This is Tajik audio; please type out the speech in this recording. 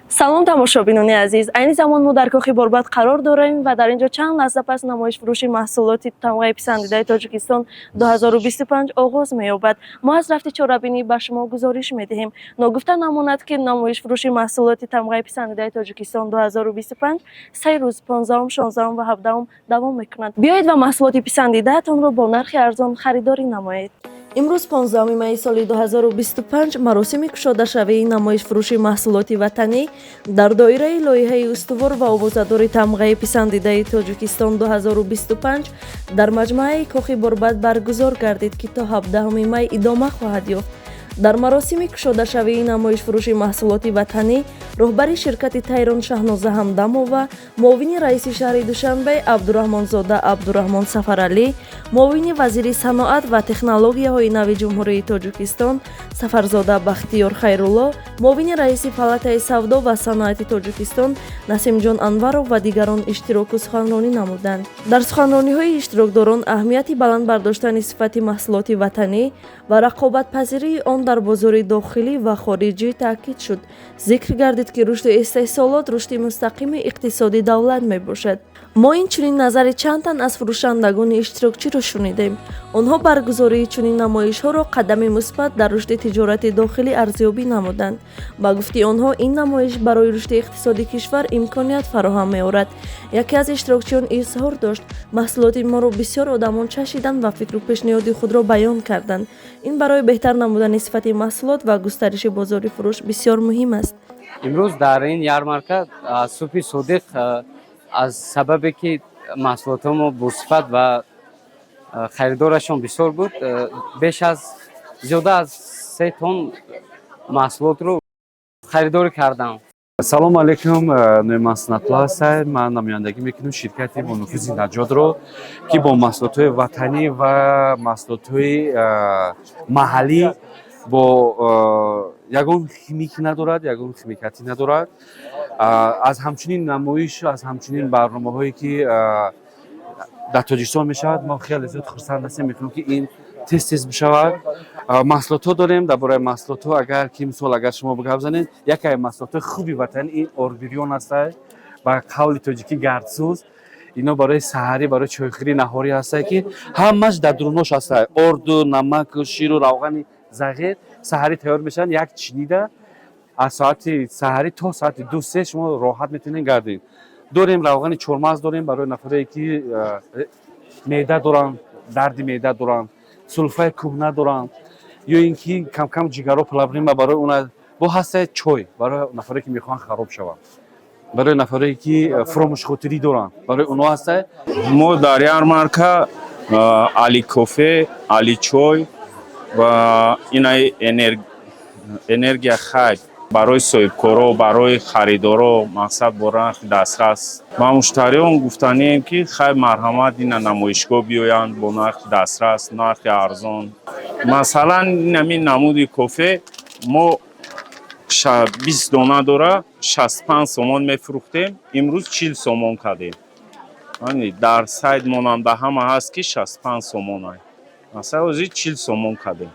салом тамошобинони азиз, айни замон мо дар коҳи борбад қарор дорем ва дар инҷо чанд лаҳза пас намоишфурӯши маҳсулоти тамғаи писандидаи Тоҷикистон 2025 оғоз меёбад. Мо аз рафти чорабинӣ ба шумо гузориш медиҳем. Ногуфта намонад, ки намоишфурӯши маҳсулоти тамғаи писандидаи Тоҷикистон 2025 3 рӯз 15, 16 ва 17 давом мекунад. Биёед ва маҳсулоти писандидаатонро бо нархи арзон харидорӣ намоед. имрӯз 15 майи соли 2025 маросими кушодашавии намоишфурӯши маҳсулоти ватанӣ дар доираи лоиҳаи устувор ва овозадори тамғаи писандидаи Тоҷикистон 2025 дар маҷмӯаи Коҳи Борбад баргузор гардид, ки то 17 май идома хоҳад ёфт. дар маросими кушодашавии намоишфурӯши маҳсулоти ватанӣ роҳбари ширкати Тайрон Шаҳноза Ҳамдамова, муовини раиси шаҳри Душанбе Абдураҳмонзода Абдураҳмон Сафаралӣ, муовини вазири саноат ва технологияҳои нави Ҷумҳурии Тоҷикистон Сафарзода Бахтиёр Хайрулло, муовини раиси палатаи савдо ва саноати Тоҷикистон Насимҷон Анваров ва дигарон иштироку суханронӣ намуданд. дар суханрониҳои иштирокдорон аҳамияти баланд бардоштани сифати маҳсулоти ватанӣ ва рақобатпазирии он дар бозори дохилӣ ва хориҷӣ таъкид шуд. Зикр гардид, ки рушди истеҳсолот рушди мустақими иқтисоди давлат мебошад. мо инчунин назари чанд тан аз фурӯшандагони иштирокчиро шунидем. онҳо баргузории чунин намоишҳоро қадами мусбат дар рушди тиҷорати дохилӣ арзёбӣ намуданд. ба гуфти онҳо, ин намоиш барои рушди иқтисоди кишвар имконият фароҳам меорад. яке аз иштирокчиён изҳор дошт: маҳсулоти моро бисёр одамон чашиданд ва фикру пешниҳоди худро баён карданд. ин барои беҳтар намудани сифати маҳсулот ва густариши бозори фурӯш бисёр муҳим аст. имрӯз дар ин ярмарка субҳи содиқ аз сабабе ки маҳсулотҳомо босифат ва харидорашон бисёр буд, беш аз зиёда аз 3 тонн маҳсулотро харидорӣ кардам. Салому алейкум, Нӯъман Санатулло ҳастам. Ман намояндагӣ мекунам ширкати Монуфизи Наҷодро, ки бо маҳсулотҳои ватанӣ ва маҳсулотҳои маҳаллӣ бо ягон химикӣ надорад, ягон химикатӣ надорад. аз ҳамчунин намоиш, аз ҳамчунин барномаҳое ки дар Тоҷикистон мешавад, мо хеле зиёд хурсанд ҳастем. мехоҳем ки ин тез бишавад. маҳсулотҳо дорем. дар бораи маҳсулотҳо агар ки мисол агар шумо гап занед, яке аз маҳсулотҳои хуби ватанӣ ин орбирён ҳастад. ба қавли тоҷикӣ гардсӯз. ино барои саҳарӣ, барои чойхӯрӣ наҳорӣ ҳастад, ки ҳамаш дар дурунош ҳастад. орду, намаку, ширу равғани зағир саҳарӣ тайёр мешаванд. як чинида аз соати саҳарӣ то соати 2-3 шумо роҳат метавонед гардед. дорем равғани чормағз дорем барои нафарое ки меъда доранд, дарди меъда доранд, сулфаи кӯҳна доранд, ё ин ки кам-кам ҷигаро плаврима барои уна. бо ҳастад чой барои нафаре ки мехоҳанд хароб шаванд, барои нафаре ки фуромӯшхотирӣ доранд, барои онҳо ҳастад. мо дар ярмарка али кофе, али чой ва инаи энергия хайр барои соҳибкоро, барои харидоро мақсад бо нархи дастрас ба муштариён гуфтанем, ки хай марҳамат ина намоишгоҳ биёянд бо нархи дастрас, нархи арзон. масалан инамин намуди кофе мо 20 дона дора 65 сомон мефурӯхтем, имрӯз 40 сомон кардем. дар сайд монанда ҳама ҳаст ки 65 сомон ай. масалан ҳозир 40 сомон кардем.